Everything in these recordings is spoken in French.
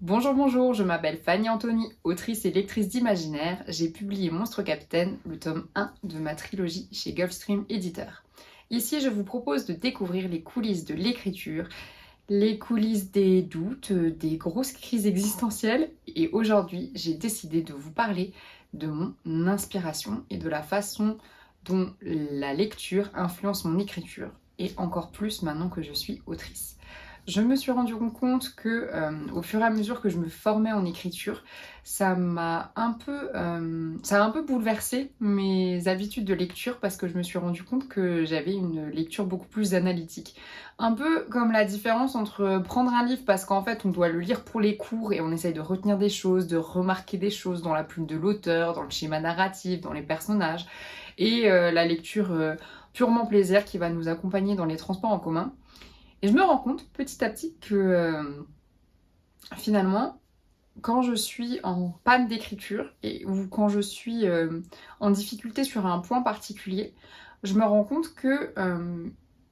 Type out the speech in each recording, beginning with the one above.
Bonjour, bonjour, je m'appelle Fanny Anthony, autrice et lectrice d'imaginaire. J'ai publié Monstre Capitaine, le tome 1 de ma trilogie chez Gulfstream Éditeur. Ici, je vous propose de découvrir les coulisses de l'écriture, les coulisses des doutes, des grosses crises existentielles. Et aujourd'hui, j'ai décidé de vous parler de mon inspiration et de la façon dont la lecture influence mon écriture, et encore plus maintenant que je suis autrice. Je me suis rendu compte que, au fur et à mesure que je me formais en écriture, ça a un peu bouleversé mes habitudes de lecture parce que je me suis rendu compte que j'avais une lecture beaucoup plus analytique. Un peu comme la différence entre prendre un livre parce qu'en fait on doit le lire pour les cours et on essaye de retenir des choses, de remarquer des choses dans la plume de l'auteur, dans le schéma narratif, dans les personnages, et la lecture purement plaisir qui va nous accompagner dans les transports en commun. Et je me rends compte petit à petit que finalement, quand je suis en panne d'écriture ou quand je suis en difficulté sur un point particulier, je me rends compte que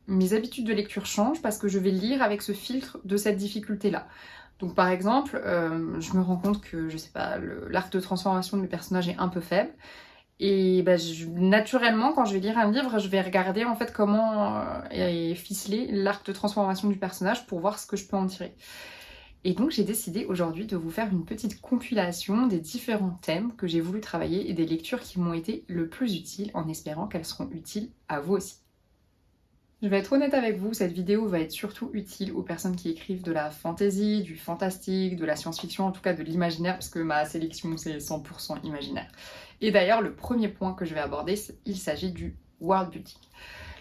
mes habitudes de lecture changent parce que je vais lire avec ce filtre de cette difficulté-là. Donc par exemple, je me rends compte que, je sais pas, l'arc de transformation de mes personnages est un peu faible. Et bah, naturellement, quand je vais lire un livre, je vais regarder en fait comment est ficelé l'arc de transformation du personnage pour voir ce que je peux en tirer. Et donc j'ai décidé aujourd'hui de vous faire une petite compilation des différents thèmes que j'ai voulu travailler et des lectures qui m'ont été le plus utiles, en espérant qu'elles seront utiles à vous aussi. Je vais être honnête avec vous, cette vidéo va être surtout utile aux personnes qui écrivent de la fantasy, du fantastique, de la science-fiction, en tout cas de l'imaginaire, parce que ma sélection c'est 100% imaginaire. Et d'ailleurs, le premier point que je vais aborder, il s'agit du world building.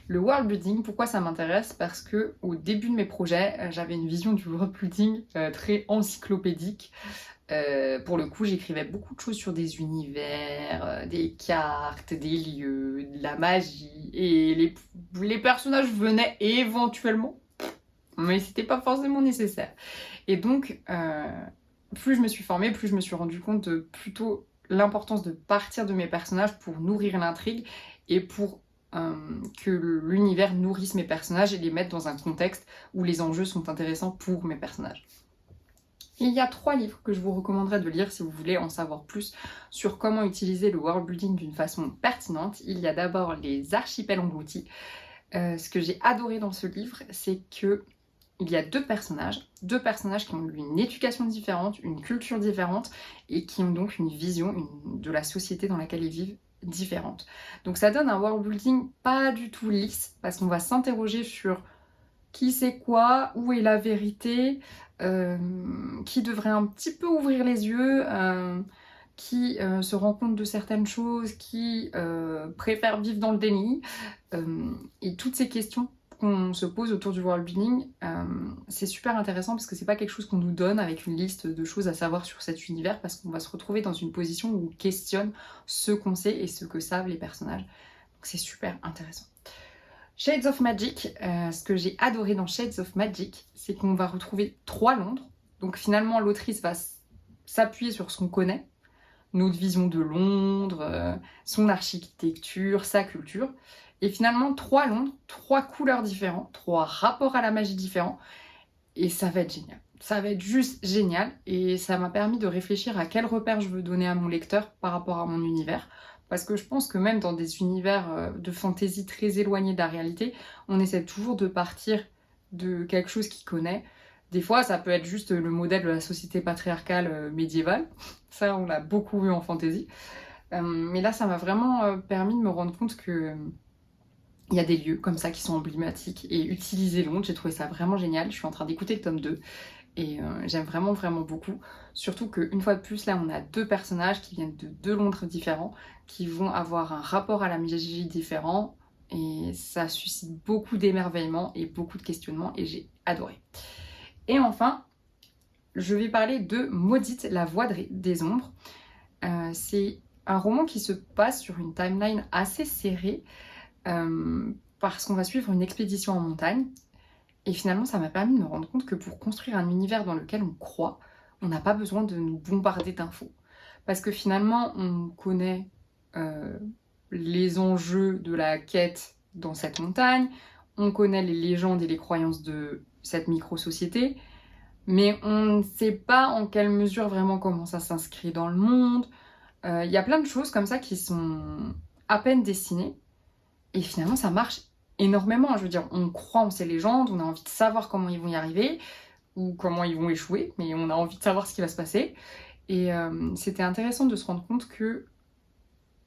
Le world building, pourquoi ça m'intéresse? Parce que au début de mes projets, j'avais une vision du world building très encyclopédique. Pour le coup, j'écrivais beaucoup de choses sur des univers, des cartes, des lieux, de la magie, et les personnages venaient éventuellement, mais c'était pas forcément nécessaire. Et donc, plus je me suis formée, plus je me suis rendu compte de plutôt l'importance de partir de mes personnages pour nourrir l'intrigue et pour que l'univers nourrisse mes personnages et les mettre dans un contexte où les enjeux sont intéressants pour mes personnages. Il y a 3 livres que je vous recommanderais de lire si vous voulez en savoir plus sur comment utiliser le world building d'une façon pertinente. Il y a d'abord Les Archipels engloutis. Ce que j'ai adoré dans ce livre, c'est que il y a deux personnages qui ont une éducation différente, une culture différente et qui ont donc une vision de la société dans laquelle ils vivent différente. Donc ça donne un world building pas du tout lisse parce qu'on va s'interroger sur qui c'est quoi, où est la vérité, qui devrait un petit peu ouvrir les yeux, qui se rend compte de certaines choses, qui préfère vivre dans le déni. Et toutes ces questions qu'on se pose autour du world building, c'est super intéressant parce que c'est pas quelque chose qu'on nous donne avec une liste de choses à savoir sur cet univers, parce qu'on va se retrouver dans une position où on questionne ce qu'on sait et ce que savent les personnages. Donc c'est super intéressant. Shades of Magic, ce que j'ai adoré dans Shades of Magic, c'est qu'on va retrouver 3 Londres. Donc finalement, l'autrice va s'appuyer sur ce qu'on connaît, notre vision de Londres, son architecture, sa culture. Et finalement, 3 Londres, 3 couleurs différentes, 3 rapports à la magie différents. Et ça va être génial. Ça va être juste génial. Et ça m'a permis de réfléchir à quel repère je veux donner à mon lecteur par rapport à mon univers. Parce que je pense que même dans des univers de fantasy très éloignés de la réalité, on essaie toujours de partir de quelque chose qu'il connaît. Des fois, ça peut être juste le modèle de la société patriarcale médiévale. Ça, on l'a beaucoup vu en fantasy. Mais là, ça m'a vraiment permis de me rendre compte que il y a des lieux comme ça qui sont emblématiques et utiliser Londres. J'ai trouvé ça vraiment génial. Je suis en train d'écouter le tome 2 et j'aime vraiment vraiment beaucoup. Surtout qu'une fois de plus, là on a 2 personnages qui viennent de 2 Londres différents, qui vont avoir un rapport à la magie différent, et ça suscite beaucoup d'émerveillement et beaucoup de questionnements et j'ai adoré. Et enfin, je vais parler de Maudite, la voix des ombres. C'est un roman qui se passe sur une timeline assez serrée, parce qu'on va suivre une expédition en montagne. Et finalement, ça m'a permis de me rendre compte que pour construire un univers dans lequel on croit, on n'a pas besoin de nous bombarder d'infos. Parce que finalement, on connaît les enjeux de la quête dans cette montagne, on connaît les légendes et les croyances de cette micro-société, mais on ne sait pas en quelle mesure vraiment comment ça s'inscrit dans le monde. Il y a plein de choses comme ça qui sont à peine dessinées, et finalement ça marche énormément. Je veux dire, on croit en ces légendes, on a envie de savoir comment ils vont y arriver, ou comment ils vont échouer, mais on a envie de savoir ce qui va se passer. Et c'était intéressant de se rendre compte que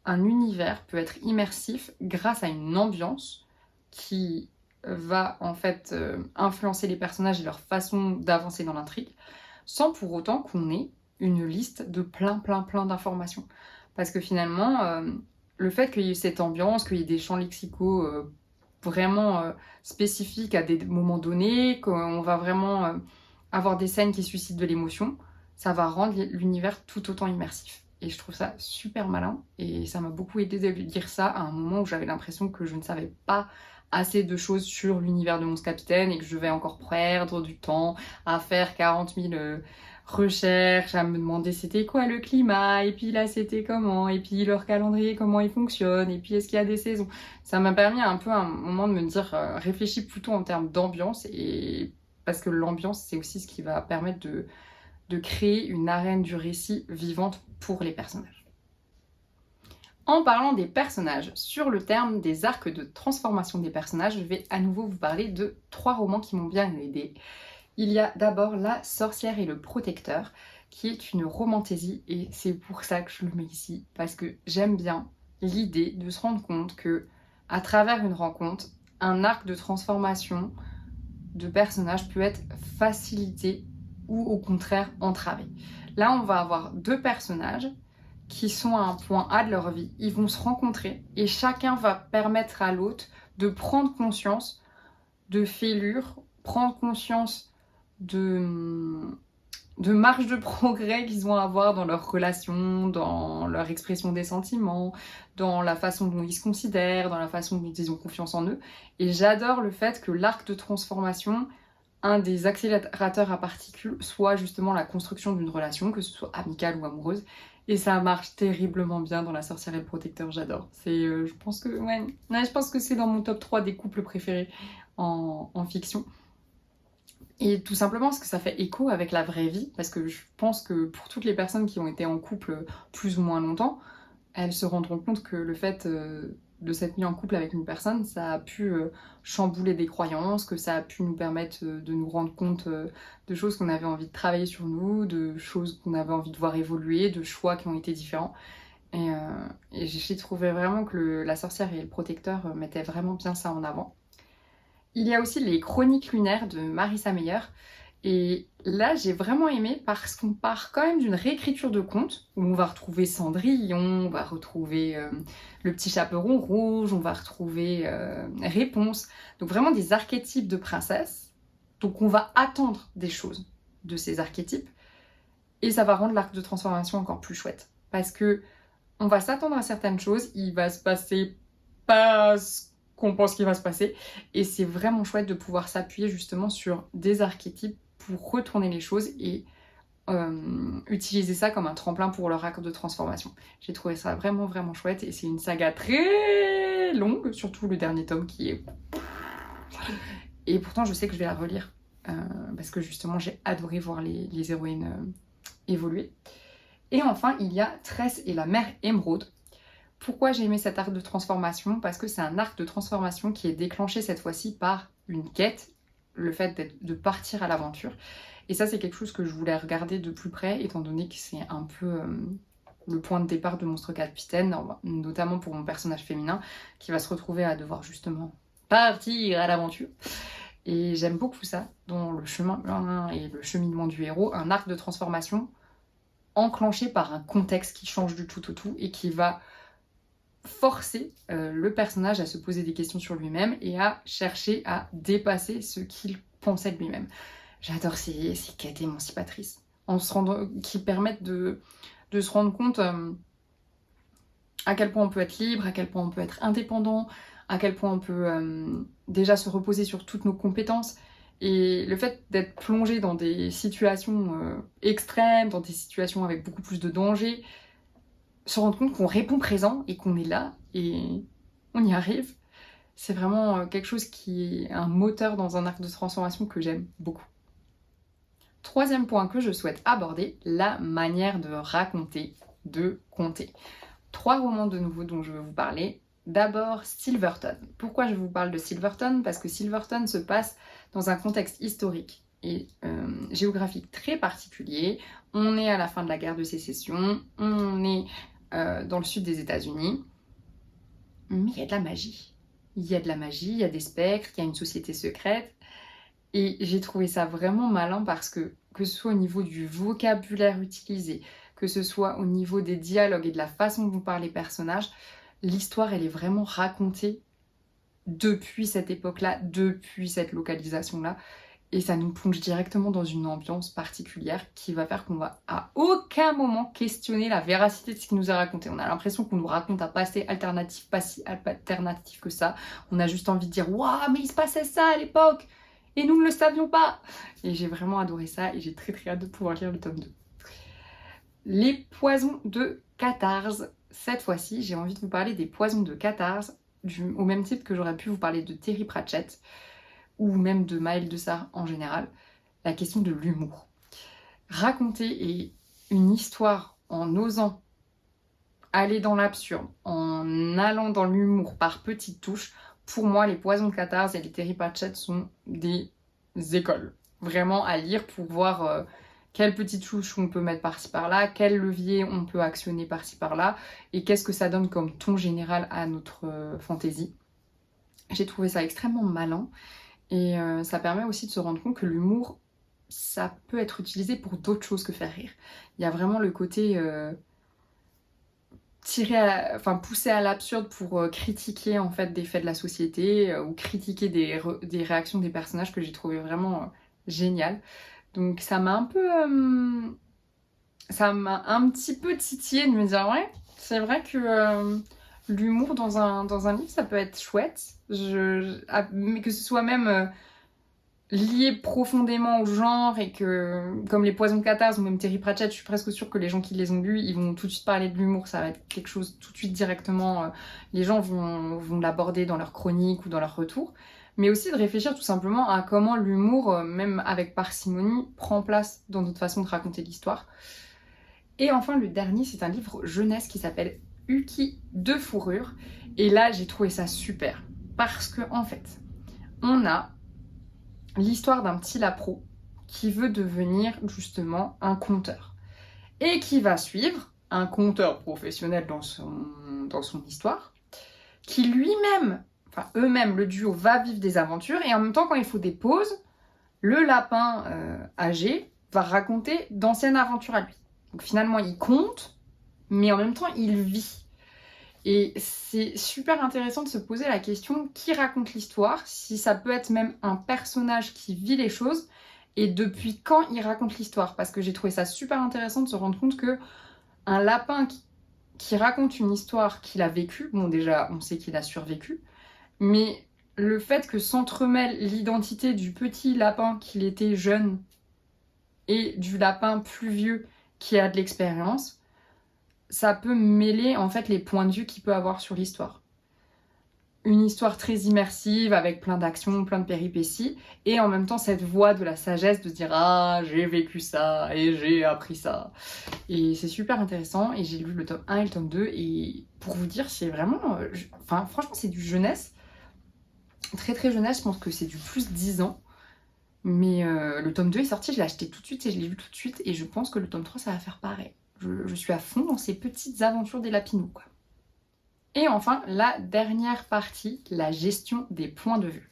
un univers peut être immersif grâce à une ambiance qui va en fait influencer les personnages et leur façon d'avancer dans l'intrigue, sans pour autant qu'on ait une liste de plein d'informations. Parce que finalement, le fait qu'il y ait cette ambiance, qu'il y ait des champs lexicaux vraiment spécifiques à des moments donnés, qu'on va vraiment avoir des scènes qui suscitent de l'émotion, ça va rendre l'univers tout autant immersif. Et je trouve ça super malin, et ça m'a beaucoup aidé de lui dire ça à un moment où j'avais l'impression que je ne savais pas assez de choses sur l'univers de Monstre Capitaine et que je vais encore perdre du temps à faire 40 000 recherches, à me demander c'était quoi le climat, et puis là c'était comment, et puis leur calendrier comment il fonctionne, et puis est-ce qu'il y a des saisons. Ça m'a permis un peu à un moment de me dire réfléchis plutôt en termes d'ambiance, et parce que l'ambiance c'est aussi ce qui va permettre de créer une arène du récit vivante pour les personnages. En parlant des personnages, sur le terme des arcs de transformation des personnages, je vais à nouveau vous parler de 3 romans qui m'ont bien aidé. Il y a d'abord La sorcière et le protecteur, qui est une romantaisie, et c'est pour ça que je le mets ici, parce que j'aime bien l'idée de se rendre compte que, à travers une rencontre, un arc de transformation de personnage peut être facilité ou au contraire entravé. Là, on va avoir 2 personnages qui sont à un point A de leur vie, ils vont se rencontrer et chacun va permettre à l'autre de prendre conscience de fêlures, prendre conscience de marge de progrès qu'ils vont avoir dans leur relation, dans leur expression des sentiments, dans la façon dont ils se considèrent, dans la façon dont ils ont confiance en eux. Et j'adore le fait que l'arc de transformation, un des accélérateurs à particules, soit justement la construction d'une relation, que ce soit amicale ou amoureuse. Et ça marche terriblement bien dans La sorcière et le protecteur, j'adore. Je pense que je pense que c'est dans mon top 3 des couples préférés en fiction. Et tout simplement parce que ça fait écho avec la vraie vie, parce que je pense que pour toutes les personnes qui ont été en couple plus ou moins longtemps, elles se rendront compte que le fait de s'être mis en couple avec une personne, ça a pu chambouler des croyances, que ça a pu nous permettre de nous rendre compte de choses qu'on avait envie de travailler sur nous, de choses qu'on avait envie de voir évoluer, de choix qui ont été différents. Et j'ai trouvé vraiment que La sorcière et le protecteur mettaient vraiment bien ça en avant. Il y a aussi les Chroniques lunaires de Marissa Meyer. Et là, j'ai vraiment aimé parce qu'on part quand même d'une réécriture de conte où on va retrouver Cendrillon, on va retrouver le petit chaperon rouge, on va retrouver Réponse. Donc vraiment des archétypes de princesses. Donc on va attendre des choses de ces archétypes. Et ça va rendre l'arc de transformation encore plus chouette. Parce que on va s'attendre à certaines choses, il va se passer pas ce qu'on pense qu'il va se passer. Et c'est vraiment chouette de pouvoir s'appuyer justement sur des archétypes pour retourner les choses et utiliser ça comme un tremplin pour leur arc de transformation. J'ai trouvé ça vraiment chouette, et c'est une saga très longue, surtout le dernier tome qui est... Et pourtant je sais que je vais la relire, parce que justement j'ai adoré voir les héroïnes évoluer. Et enfin il y a Tress et la mère Émeraude. Pourquoi j'ai aimé cet arc de transformation? Parce que c'est un arc de transformation qui est déclenché cette fois-ci par une quête, le fait de partir à l'aventure. Et ça, c'est quelque chose que je voulais regarder de plus près, étant donné que c'est un peu le point de départ de Monstre Capitaine, notamment pour mon personnage féminin, qui va se retrouver à devoir justement partir à l'aventure. Et j'aime beaucoup ça, dans le chemin et le cheminement du héros, un arc de transformation enclenché par un contexte qui change du tout au tout et qui va forcer le personnage à se poser des questions sur lui-même et à chercher à dépasser ce qu'il pensait de lui-même. J'adore ces quêtes émancipatrices qui permettent de se rendre compte à quel point on peut être libre, à quel point on peut être indépendant, à quel point on peut déjà se reposer sur toutes nos compétences. Et le fait d'être plongé dans des situations extrêmes, dans des situations avec beaucoup plus de danger, se rendre compte qu'on répond présent et qu'on est là et on y arrive, c'est vraiment quelque chose qui est un moteur dans un arc de transformation que j'aime beaucoup. Troisième point que je souhaite aborder, la manière de raconter, de conter. 3 romans de nouveau dont je veux vous parler. D'abord, Silverton. Pourquoi je vous parle de Silverton? Parce que Silverton se passe dans un contexte historique et géographique très particulier. On est à la fin de la guerre de sécession, on est dans le sud des États-Unis, mais il y a de la magie. Il y a de la magie, il y a des spectres, il y a une société secrète. Et j'ai trouvé ça vraiment malin parce que ce soit au niveau du vocabulaire utilisé, que ce soit au niveau des dialogues et de la façon dont parlent les personnages, l'histoire, elle est vraiment racontée depuis cette époque-là, depuis cette localisation-là. Et ça nous plonge directement dans une ambiance particulière qui va faire qu'on va à aucun moment questionner la véracité de ce qui nous est raconté. On a l'impression qu'on nous raconte un passé alternatif, pas si alternatif que ça. On a juste envie de dire « Waouh, mais il se passait ça à l'époque !» Et nous ne le savions pas. Et j'ai vraiment adoré ça et j'ai très hâte de pouvoir lire le tome 2. Les poisons de Catarse. Cette fois-ci, j'ai envie de vous parler des poisons de Catarse, au même type que j'aurais pu vous parler de Terry Pratchett ou même de Maël de Sar en général. La question de l'humour. Raconter une histoire en osant aller dans l'absurde, en allant dans l'humour par petites touches. Pour moi, les poisons de Catarse et les Terry Pratchett sont des écoles. Vraiment à lire pour voir quelles petites touches on peut mettre par-ci par-là, quel levier on peut actionner par-ci par-là, et qu'est-ce que ça donne comme ton général à notre fantaisie. J'ai trouvé ça extrêmement malin, et ça permet aussi de se rendre compte que l'humour, ça peut être utilisé pour d'autres choses que faire rire. Il y a vraiment le côté... pousser à l'absurde pour critiquer en fait des faits de la société ou critiquer des réactions des personnages que j'ai trouvé vraiment génial. Donc ça m'a un petit peu titillé de me dire ouais, c'est vrai que l'humour dans un livre ça peut être chouette. Mais que ce soit même lié profondément au genre et que, comme les poisons de Catarse ou même Terry Pratchett, je suis presque sûre que les gens qui les ont lus, ils vont tout de suite parler de l'humour, ça va être quelque chose tout de suite directement, les gens vont l'aborder dans leur chronique ou dans leur retour, mais aussi de réfléchir tout simplement à comment l'humour, même avec parcimonie, prend place dans notre façon de raconter l'histoire. Et enfin, le dernier, c'est un livre jeunesse qui s'appelle Uki de fourrure, et là, j'ai trouvé ça super, parce que en fait, on a l'histoire d'un petit lapro qui veut devenir justement un conteur et qui va suivre un conteur professionnel dans son histoire qui lui-même, enfin eux-mêmes, le duo va vivre des aventures et en même temps quand il faut des pauses, le lapin âgé va raconter d'anciennes aventures à lui. Donc finalement il compte mais en même temps il vit. Et c'est super intéressant de se poser la question qui raconte l'histoire, si ça peut être même un personnage qui vit les choses, et depuis quand il raconte l'histoire. Parce que j'ai trouvé ça super intéressant de se rendre compte que un lapin qui raconte une histoire qu'il a vécue, bon déjà on sait qu'il a survécu, mais le fait que s'entremêle l'identité du petit lapin qu'il était jeune et du lapin plus vieux qui a de l'expérience, ça peut mêler en fait les points de vue qu'il peut avoir sur l'histoire. Une histoire très immersive avec plein d'actions, plein de péripéties et en même temps cette voix de la sagesse de se dire ah j'ai vécu ça et j'ai appris ça. Et c'est super intéressant et j'ai lu le tome 1 et le tome 2 et pour vous dire c'est vraiment... franchement c'est du jeunesse, très très jeunesse, je pense que c'est du plus 10 ans. Mais le tome 2 est sorti, je l'ai acheté tout de suite et je l'ai lu tout de suite et je pense que le tome 3 ça va faire pareil. Je suis à fond dans ces petites aventures des lapinous, quoi. Et enfin, la dernière partie, la gestion des points de vue.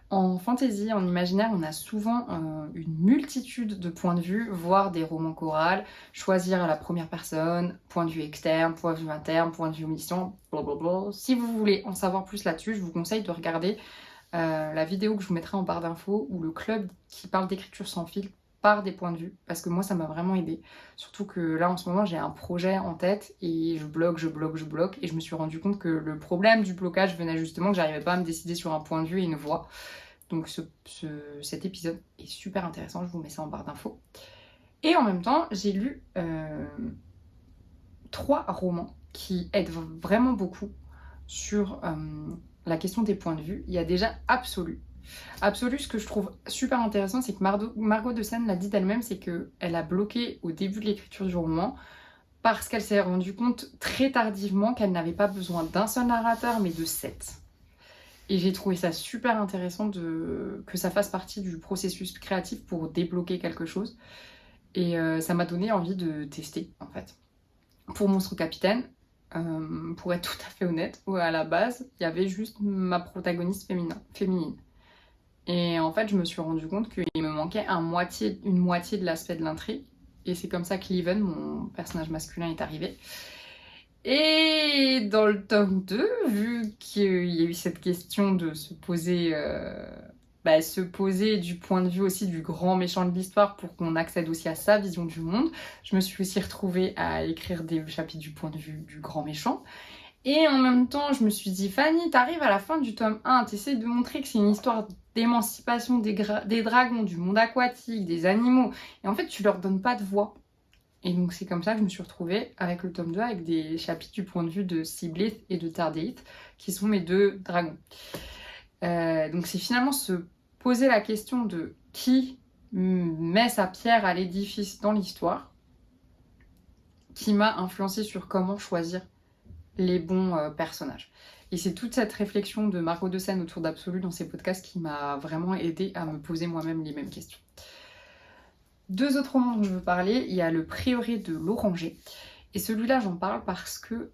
En fantasy, en imaginaire, on a souvent une multitude de points de vue, voire des romans chorales, choisir à la première personne, point de vue externe, point de vue interne, point de vue omniscient, blablabla. Si vous voulez en savoir plus là-dessus, je vous conseille de regarder la vidéo que je vous mettrai en barre d'infos ou le club qui parle d'écriture sans fil par des points de vue, parce que moi ça m'a vraiment aidé. Surtout que là en ce moment j'ai un projet en tête et je bloque, et je me suis rendu compte que le problème du blocage venait justement que j'arrivais pas à me décider sur un point de vue et une voix. Donc cet épisode est super intéressant, je vous mets ça en barre d'infos. Et en même temps j'ai lu 3 romans qui aident vraiment beaucoup sur la question des points de vue. Il y a déjà Absolu, Absolu, ce que je trouve super intéressant, c'est que Margot de Seine l'a dit d'elle-même, c'est qu'elle a bloqué au début de l'écriture du roman parce qu'elle s'est rendue compte très tardivement qu'elle n'avait pas besoin d'un seul narrateur, mais de 7. Et j'ai trouvé ça super intéressant que ça fasse partie du processus créatif pour débloquer quelque chose. Et ça m'a donné envie de tester, en fait. Pour Monstre Capitaine, pour être tout à fait honnête, à la base, il y avait juste ma protagoniste féminine. Et en fait, je me suis rendu compte qu'il me manquait une moitié de l'aspect de l'intrigue. Et c'est comme ça que Leven, mon personnage masculin, est arrivé. Et dans le tome 2, vu qu'il y a eu cette question de se poser du point de vue aussi du grand méchant de l'histoire pour qu'on accède aussi à sa vision du monde, je me suis aussi retrouvée à écrire des chapitres du point de vue du grand méchant. Et en même temps, je me suis dit, Fanny, t'arrives à la fin du tome 1, t'essaies de montrer que c'est une histoire d'émancipation des dragons, du monde aquatique, des animaux, et en fait, tu leur donnes pas de voix. Et donc, c'est comme ça que je me suis retrouvée avec le tome 2, avec des chapitres du point de vue de Seablith et de Tardeith, qui sont mes 2 dragons. Donc, c'est finalement se poser la question de qui met sa pierre à l'édifice dans l'histoire, qui m'a influencée sur comment choisir les bons personnages. Et c'est toute cette réflexion de Margot de Seine autour d'Absolu dans ses podcasts qui m'a vraiment aidée à me poser moi-même les mêmes questions. 2 autres romans dont je veux parler, il y a Le Prieuré de l'Oranger. Et celui-là, j'en parle parce que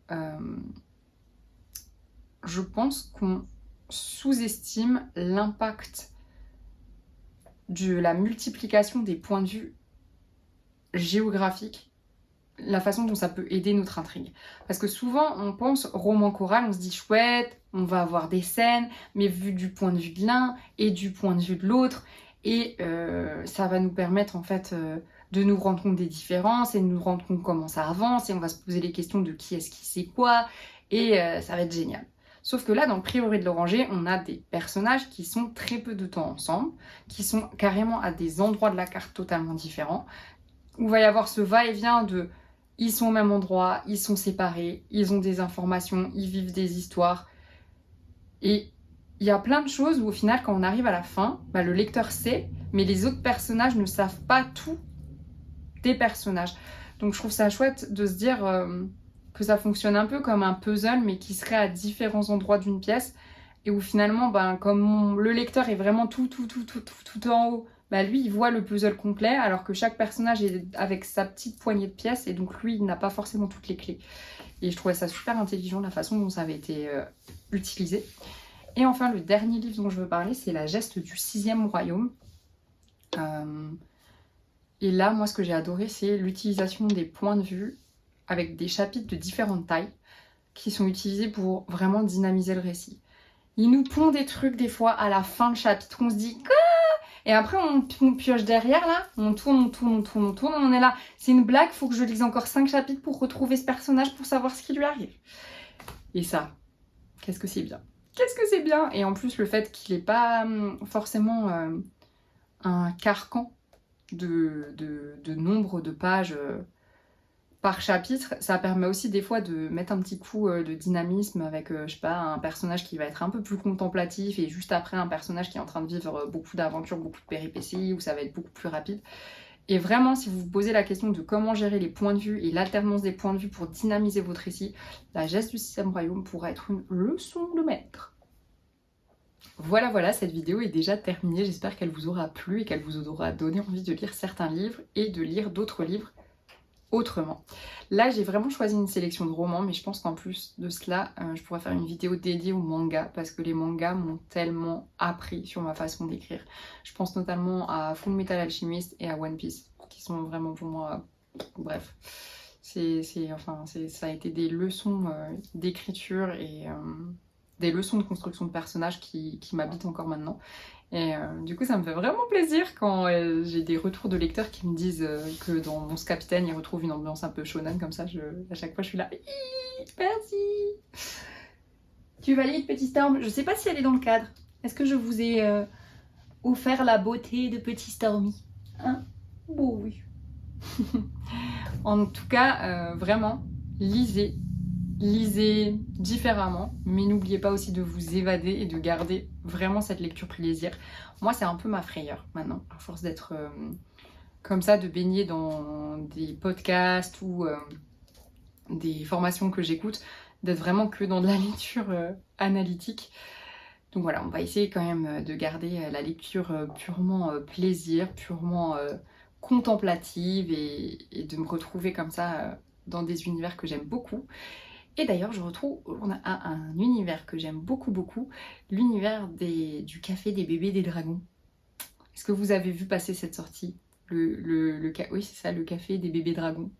je pense qu'on sous-estime l'impact de la multiplication des points de vue géographiques, la façon dont ça peut aider notre intrigue. Parce que souvent, on pense roman choral, on se dit chouette, on va avoir des scènes, mais vu du point de vue de l'un et du point de vue de l'autre, et ça va nous permettre en fait de nous rendre compte des différences et de nous rendre compte comment ça avance, et on va se poser les questions de qui est-ce qui sait quoi, et ça va être génial. Sauf que là, dans le Prieuré de l'Oranger, on a des personnages qui sont très peu de temps ensemble, qui sont carrément à des endroits de la carte totalement différents, où il va y avoir ce va-et-vient de ils sont au même endroit, ils sont séparés, ils ont des informations, ils vivent des histoires. Et il y a plein de choses où au final, quand on arrive à la fin, le lecteur sait, mais les autres personnages ne savent pas tout des personnages. Donc je trouve ça chouette de se dire que ça fonctionne un peu comme un puzzle, mais qui serait à différents endroits d'une pièce, et où finalement, comme le lecteur est vraiment tout en haut, lui, il voit le puzzle complet, alors que chaque personnage est avec sa petite poignée de pièces, et donc lui, il n'a pas forcément toutes les clés. Et je trouvais ça super intelligent, la façon dont ça avait été utilisé. Et enfin, le dernier livre dont je veux parler, c'est La Geste du 6e Royaume. Et là, moi, ce que j'ai adoré, c'est l'utilisation des points de vue avec des chapitres de différentes tailles qui sont utilisés pour vraiment dynamiser le récit. Il nous pond des trucs, des fois, à la fin de chapitre, on se dit « Quoi ?» Et après, on pioche derrière, là, on tourne, on est là. C'est une blague, faut que je lise encore 5 chapitres pour retrouver ce personnage, pour savoir ce qui lui arrive. Et ça, qu'est-ce que c'est bien. Qu'est-ce que c'est bien. Et en plus, le fait qu'il n'ait pas forcément un carcan de nombre de pages par chapitre, ça permet aussi des fois de mettre un petit coup de dynamisme avec, je sais pas, un personnage qui va être un peu plus contemplatif et juste après un personnage qui est en train de vivre beaucoup d'aventures, beaucoup de péripéties, où ça va être beaucoup plus rapide. Et vraiment, si vous vous posez la question de comment gérer les points de vue et l'alternance des points de vue pour dynamiser votre récit, La Geste du 6e Royaume pourra être une leçon de maître. Voilà, cette vidéo est déjà terminée. J'espère qu'elle vous aura plu et qu'elle vous aura donné envie de lire certains livres et de lire d'autres livres autrement. Là, j'ai vraiment choisi une sélection de romans, mais je pense qu'en plus de cela, je pourrais faire une vidéo dédiée aux mangas, parce que les mangas m'ont tellement appris sur ma façon d'écrire. Je pense notamment à Fullmetal Alchemist et à One Piece, qui sont vraiment pour moi... Bref, ça a été des leçons d'écriture et des leçons de construction de personnages qui m'habitent encore maintenant. Et du coup, ça me fait vraiment plaisir quand j'ai des retours de lecteurs qui me disent que dans Monstre Capitaine, ils retrouvent une ambiance un peu shonen, comme ça, à chaque fois, je suis là. Merci. Tu valides, Petit Storm? Je sais pas si elle est dans le cadre. Est-ce que je vous ai offert la beauté de Petit Stormy? Hein? Bon, oui. En tout cas, vraiment, lisez. lisez différemment, mais n'oubliez pas aussi de vous évader et de garder vraiment cette lecture plaisir. Moi, c'est un peu ma frayeur maintenant, à force d'être comme ça, de baigner dans des podcasts ou des formations que j'écoute, d'être vraiment que dans de la lecture analytique. Donc voilà, on va essayer quand même de garder la lecture purement plaisir, purement contemplative et de me retrouver comme ça dans des univers que j'aime beaucoup. Et d'ailleurs, on a un univers que j'aime beaucoup, beaucoup, l'univers du café des bébés des dragons. Est-ce que vous avez vu passer cette sortie? Oui, c'est ça, le café des bébés dragons.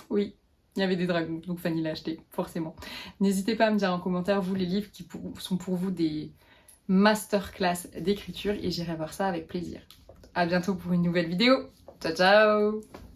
Oui, il y avait des dragons, donc Fanny l'a acheté, forcément. N'hésitez pas à me dire en commentaire, vous, les livres qui sont pour vous des masterclass d'écriture, et j'irai voir ça avec plaisir. À bientôt pour une nouvelle vidéo. Ciao, ciao!